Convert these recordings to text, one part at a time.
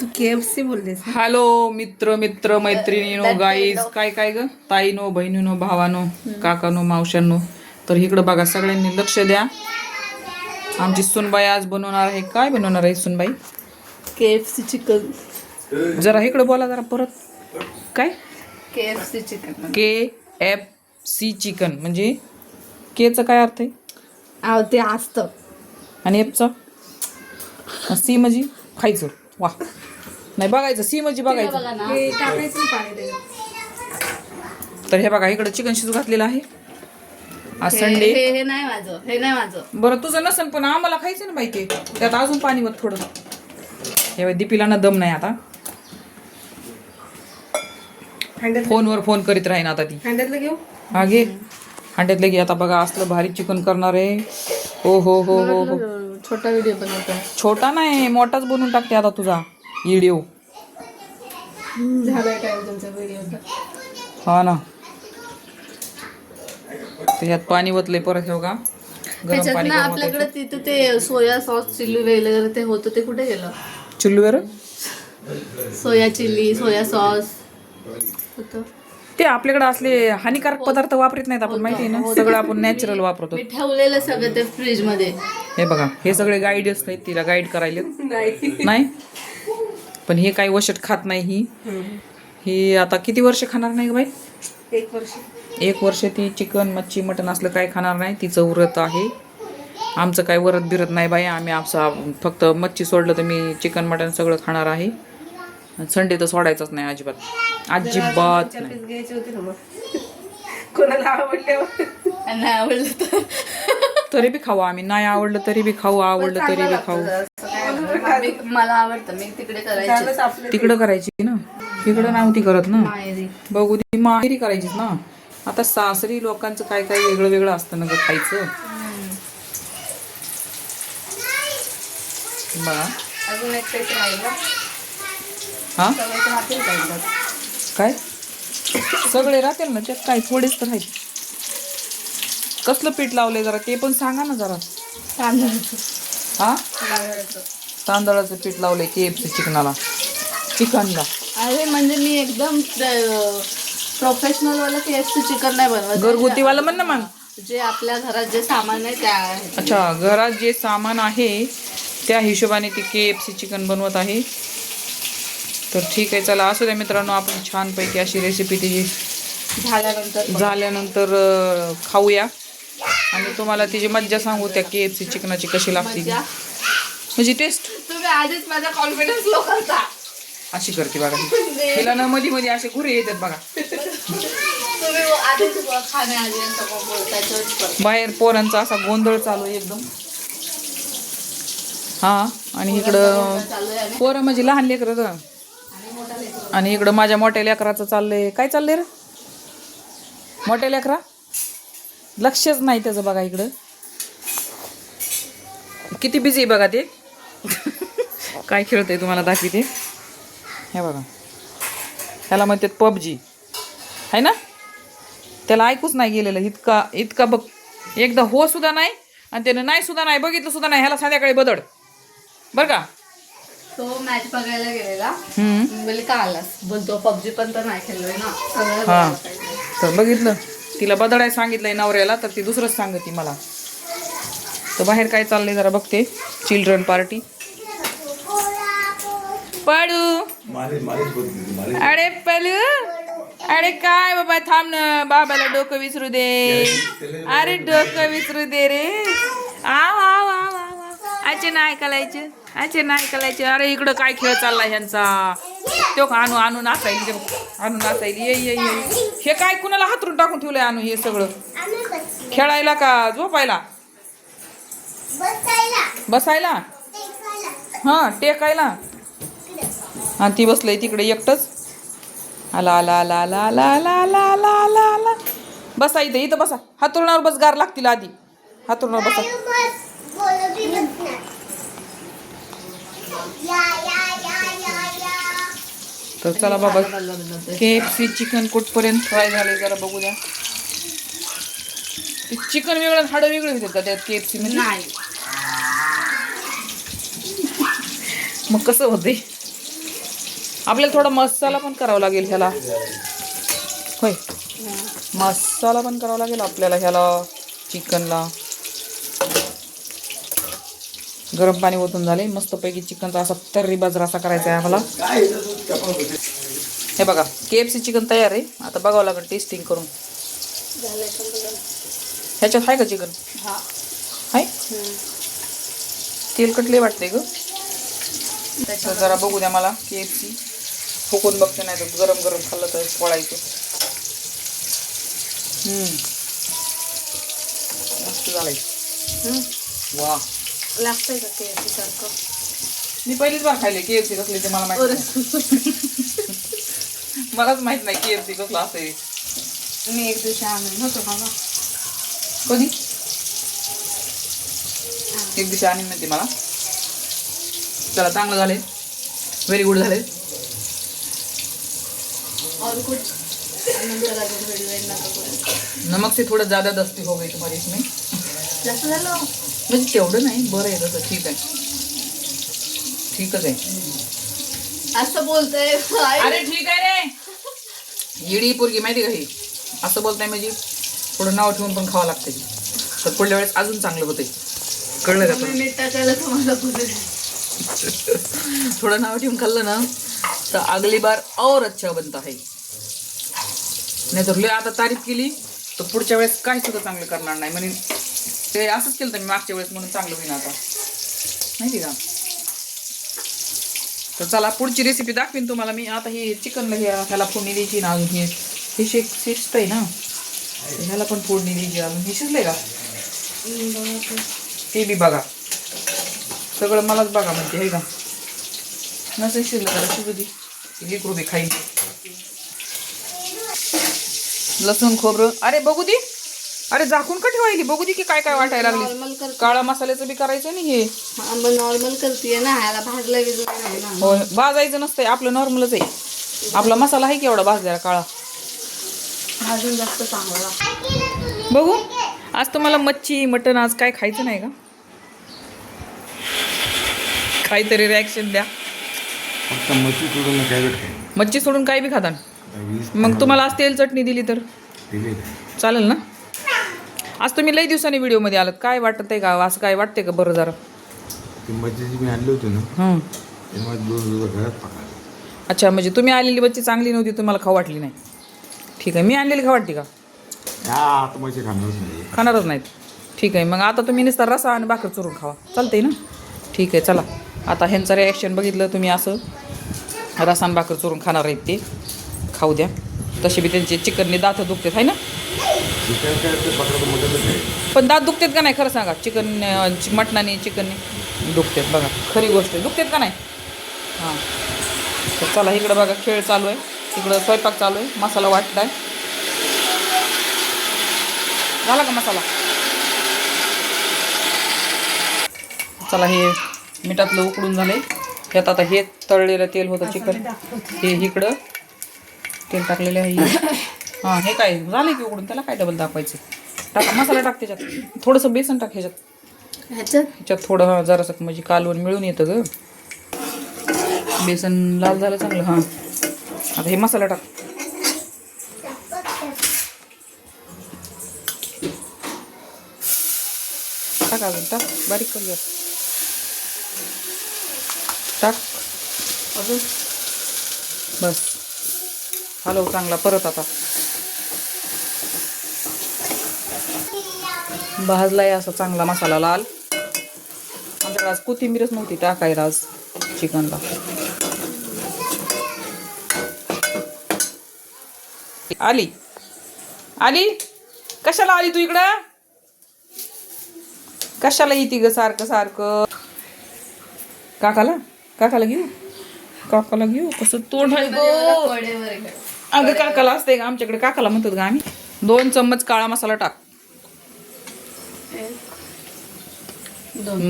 तू KFC बोललीस ना? Hello मित्र मैत्रिणीनो गाईज काय काय ग ताईनो बहिणीनो भावानो काकानो मावशांनो. तर इकडं बघा सगळ्यांनी लक्ष द्या. आमची सुनबाई आज बनवणार आहे. काय बनवणार आहे सुनबाई? KFC chicken. जरा इकडं बोला जरा परत. काय? KFC chicken. KFC चिकन म्हणजे केचं काय अर्थ आहे? ते असतं. आणि एफचा सी म्हणजे खायचं. वा नाही बघायचं, सी म्हणजे बघायचं. तर हे बघा इकडे चिकन शिजू घातलेलं आहे. आज संडे. हे नाही माझं. बरं तुझं नसन पण आम्हाला खायचं ना माहिती. त्यात अजून पाणी वर थोडं. हे दीपीला ना दम नाही आता. फोनवर फोन करीत राहीन आता ती. हांड्यातलं घेऊ. हा घे हांड्यातलं घे. आता बघा असलं भारी चिकन करणार आहे. हो हो हो हो हो. छोटा व्हिडिओ बनवतो. छोटा नाही मोठाच बनवून टाकते आता तुझा व्हिडिओ. झालाय काय तुमचा व्हिडिओ? हा ना. त्याच्यात पाणी ओतले परत हे का गरम पाणी. आपल्याकडे तिथे ते सोया सॉस चिल्ली वगैरे ते होतं ते कुठे गेलं? चुल्लीवर सोया चिल्ली सोया सॉस होतं ते आपल्याकडे असले हानिकारक पदार्थ वापरत नाहीत आपण, माहिती आहे ना. सगळं आपण नॅचरल वापरतो. मी ठेवलेलं सगळं ते फ्रीज मध्ये. हे बघा हे सगळे गाईड असतात तिला गाईड करायला. नाही पण हे काही वशट खात नाही ही आता किती वर्ष खाणार नाही बाई? 1 वर्ष. 1 वर्ष ती चिकन मच्छी मटन असलं काय खाणार नाही. तिचं व्रत आहे. आमचं काय वरत बिरत नाही बाई. आम्ही आमचं फक्त मच्छी सोडलं तर मी चिकन मटन सगळं खाणार आहे. संडे तर सोडायचंच नाही अजिबात अजिबात नाही. कोणाला आवडलं तर तरी बी खाऊ आम्ही. नाही आवडलं तरी बी खाऊ, आवडलं तरी बी खाऊ. मला आवडतं. मी तिकडे करायची. तिकडं करायची ना, तिकडं नव्हती करत ना. बघू ती माहेरी करायचीच ना. आता सासरी लोकांचं काय काय वेगळं वेगळं असतं ना ग खायचं. बघा अजून एक काही राहिलं. हा काय सगळे राहतील ना त्यात काय थोडेच तर राहील. कसलं पीठ लावलंय जरा ते पण सांगा ना जरा. हा तांदळाचं पीठ लावलंय KFC चिकनला. अरे म्हणजे मी एकदम प्रोफेशनल वाला KFC चिकन नाही बनवत. घरगुती वाला म्हण ना मग. जे आपल्या घरात जे सामान आहे त्या. अच्छा घरात जे सामान आहे त्या हिशोबाने ती KFC चिकन बनवत आहे. तर ठीक आहे चला असू द्या मित्रांनो. आपण छानपैकी अशी रेसिपी तिची झाल्यानंतर खाऊया आणि तुम्हाला तिची मज्जा सांगू त्या KFC चिकनाची कशी लागते म्हणजे टेस्ट. तुम्ही आधीच माझा कॉन्फिडन्स लो करता. अशी करते बघा तिला ना मध्ये मध्ये असे घुरे येतात बघा. बाहेर पोरांचा असा गोंधळ चालू आहे एकदम. हा आणि इकडं पोरं म्हणजे लहान लेकरं आणि इकडं माझ्या मोठ्या लेकराचं चाललंय. काय चाललंय रे मोठ्या लेकरा? लक्षच नाही त्याचं बघा. इकडं किती बिझी आहे बघा ते. काय खेळतंय तुम्हाला दाखवते. हे बघा त्याला म्हणतात PUBG आहे ना. त्याला ऐकूच नाही गेलेलं इतका बघ. एकदा हो सुद्धा नाही आणि त्यानं नाही सुद्धा नाही बघितलं सुद्धा नाही. ह्याला संध्याकाळी बदड बरं का. तो मॅच बघायला गेलेला. म्हणजे का आलास बोलतो PUBG पण तर नाही खेळलोय ना. हा तर बघितलं तिला बदडाय सांगितलंय नवऱ्याला तर ती दुसरंच सांगते मला. तर बाहेर काय चाललंय जरा बघते. Children party. पडू अरे पलू अरे काय बाबा थांब ना. बाबाला डोकं विसरू दे. अरे डोकं विसरू दे रे. आव आव आव आव आचे नाही ऐकायचे आचे नाही ऐकायचे. अरे इकडं काय खेळ चाललाय ह्यांचा. तो आणू नाचायली आणू नाचायली. ये हे काय कुणाला हातरून टाकून ठेवलंय आणू हे सगळं. खेळायला का झोपायला बसायला हा टेकायला. आणि ती बसलंय तिकडे एकटंच. आला आला आला आला आला आला आला आला आला आला. बसा इथं बसा. हातरुणावर बस. गार लागतील आधी हातरुणावर बसा. तर चला बाबा KFC चिकन कुठपर्यंत फ्राय झाले जरा बघू द्या. ते चिकन वेगळं हाडं वेगळे होते का त्यात KFC मध्ये? नाही मग कसं होते? आपल्याला थोडा मसाला पण करावा लागेल ह्याला. होय, मसाला पण करावा लागेल आपल्याला ह्याला चिकनला. गरम पाणी ओतून झाले मस्तपैकी. चिकनचा असा तर्रीबाज रस्सा करायचा आहे आम्हाला. हे बघा KFC चिकन तयार आहे. आता बघावं लागेल टेस्टिंग करून. ह्याच्यात आहे का चिकन? आहे. तेल कटले वाटते ग. त्याच्यात जरा बघू द्या मला. KFC फुकून बघते, नाही तर गरम गरम खाल्लं तर पळायचं. मस्त झालंय. वा, लागतंय का KFC सारखं? मी पहिलीच बार खायले KFC कसले ते मला माहित नाही. मलाच माहित नाही KFC कसलं असं. मी एक दिवशी आणून होतो बाबा. कधी? एक दिवशी आणून म्हणते मला. चला चांगलं झाले, व्हेरी गुड झाले. और कुछ नंतर अजून व्हिडिओ येणार का? नमक से थोडं ज्यादा दस्ती हो गई तुम्हारी इसमें. जास्त झालं म्हणजे तेवढं नाही, बरं आहे तसं. ठीक आहे, ठीकच आहे. असं बोलतोय. अरे ठीक आहे रे. येडी पोरगी माहिती का ही. असं बोलताय म्हणजे थोडं नाव ठेवून पण खावं लागते. तर पुढल्या वेळेस अजून चांगलं होतंय. कळलं का तुला? मीठ टाकायला तुम्हाला थोडं नाव ठेवून खाल्लं ना तर अगली बार और अच्छा बनता है. नाही तर लय आता तारीफ केली तर पुढच्या वेळेस काही सुद्धा चांगलं करणार नाही. म्हणजे ते असंच केलं तर मी मागच्या वेळेस म्हणून चांगलं होईन आता, माहिती का. तर चला पुढची रेसिपी दाखवीन तुम्हाला मी. आता हे चिकनला ह्याला फोडणी द्यायची ना अजून. हे शिजतंय ना, ह्याला पण फोडणी द्यायची अजून. हे शिजलंय का ते बी बघा. सगळं मलाच बघा म्हणते हे का. नसेल शिजलं तर शिजू दे, लेकरू बी खाईन. लसूण खोबरं. अरे बघू दे. अरे झाकून का ठेवायली? बघू दे की काय काय वाटायला लागली. काळा मसाल्याचं बी करायचं नाही हे. नॉर्मल करते ना, ह्याला भाजला नाही ना. हो, भाजायचं नसतंय आपलं, नॉर्मलच आहे. आपला मसाला आहे की एवढा भाजलेला काळा. भाजून जास्त चांगला. बघू आज तुम्हाला मच्छी मटण आज काय खायचं नाही का? काहीतरी रिॲक्शन द्या. मच्छी सोडून काय बी खाता? मग तुम्हाला आज तेल चटणी दिली तर चालेल ना? आज तुम्ही लई दिवसांनी व्हिडिओमध्ये आलात. काय वाटत आहे का? असं काय वाटतंय का? बरं जरा. मच्छी मी आणली होती ना, अच्छा, म्हणजे तुम्ही आलेली मच्छी चांगली नव्हती, तुम्हाला खाऊ वाटली नाही. ठीक आहे, मी आणलेली खाऊ वाटते का? खाणारच नाहीत. ठीक आहे, मग आता तुम्ही नुसता रसा आणि भाकर चुरून खावा, चालतंय ना? ठीक आहे, चला. आता ह्यांचं रिॲक्शन बघितलं तुम्ही. असं रसा आणि भाकर चुरून खाणार आहेत ते. खाऊ द्या. तसे बी त्यांचे चिकनने दात दुखतात आहे ना. पण दात दुखतात का नाही खरं सांगा? चिकन मटणाने चिकनने दुखतात बघा. खरी गोष्ट आहे, दुखतात का नाही? हां, तर चला इकडं बघा खेळ चालू आहे. इकडं स्वयंपाक चालू आहे. मसाला वाटलाय. झाला का मसाला? चला हे मिठातलं उकडून झालंय. ह्यात आता हे तळलेलं तेल होतं चिकन, हे इकडं तेल टाकलेलं आहे. हां, हे काय झालं की उकडून, त्याला काय डबल दाखवायचं. टाका मसाला, टाक त्याच्यात. थोडंसं बेसन टाक ह्याच्यात थोडं. जरासं म्हणजे कालवण मिळून येतं ग. बेसन लाल झालं चांगलं. हां, आता हे मसाला टाक. टाक अजून, टाक बारीक करूया. टाक अजून. बस, हलव चांगला परत. आता भाजलाय असा चांगला मसाला लाल. आमच्याकडे आज कोथिंबीरच नव्हती टाकायला आज चिकनला. आली आली कशाला आली तू इकडं? कशाला येते ग सारखं सारखं? काकाला घेऊ कसं तोंड आहे गं. अगं काकाला असते का? आमच्याकडे काकाला म्हणतात का आम्ही. 2 चम्मच काळा मसाला टाक.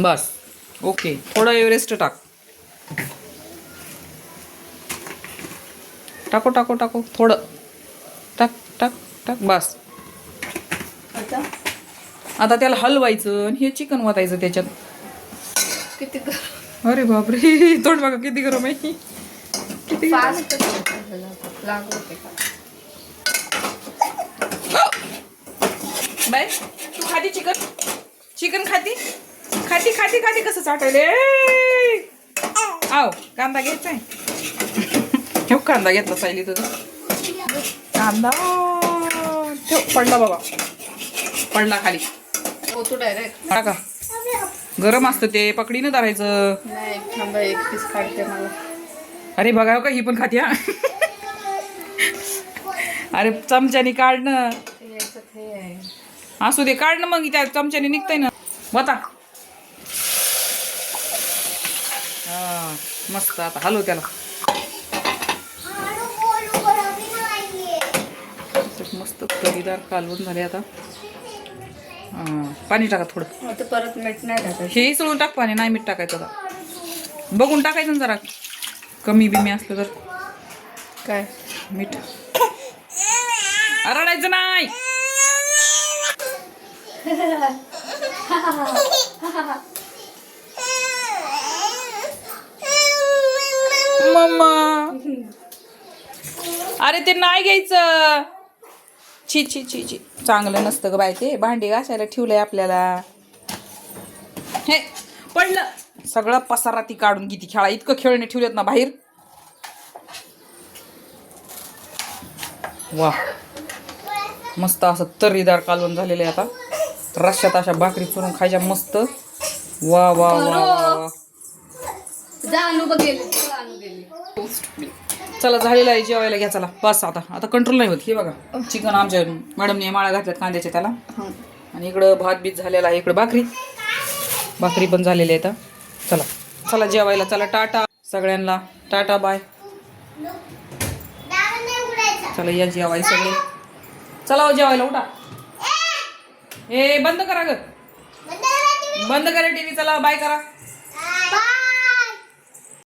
बस, ओके. थोडा एव्हरेस्ट टाक. टाको थोडं. टाक बस. आता त्याला हलवायचं आणि हे चिकन ओतायचं त्याच्यात. किती अरे बापरे, तोंड बघा किती गरम आहे. किती फास्ट लागू होते का बाय तू खाती चिकन खाती खाती खाती खाती कसं चाटायले आव कांदा घ्यायचाय ठेव कांदा घेतला सायली तुझं कांदा ठेव पडला बाबा पडला खाली होतो डायरेक्ट टाका गरम असतं ते पकडीनं धरायचं नाही थांबा एक पीस काढते मला अरे बघा का ही पण खाती हा अरे चमच्याने काढणं याच्यात हे आहे असू दे काढणं मग त्या चमच्याने निघतंय ना बता हा मस्त आता हलव त्याला मस्त तरीदार कालवून झाले आता पाणी टाका थोडं आता परत मीठ नाही टाकायचं हे सळून टाक पाणी नाही मीठ टाकायचं आता बघून टाकायचं ना जरा कमी बिमी असलं तर काय मीठ रडायचं नाही मम्मा अरे ते नाही घ्यायचं छी छी छी छी चांगलं नसतं ग बाय ते भांडी घासायला ठेवलंय आपल्याला हे पडलं सगळं पसारा ती काढून किती खेळा इतकं खेळणे ठेवलेत ना बाहेर वा मस्त असं तर्रीदार कालवण झालेलं आहे आता रश्यात अशा भाकरी चुरून खायच्या मस्त वा वा वा वा जा अनु गेली अनु गेली चला झालेलं आहे जेवायला घ्या चला बस आता कंट्रोल नाही होत हे बघा चिकन आमच्या मॅडमने माळा घातल्यात कांद्याच्या त्याला आणि इकडं भात बीत झालेला आहे इकडं भाकरी पण झालेली आहे आता चला चला जेवायला चला टाटा सगळ्यांना टाटा बाय चला या जेवाय सगळे चला हो जेवायला उठा ए बंद करा ग बंद करा टीव्ही चला बाय करा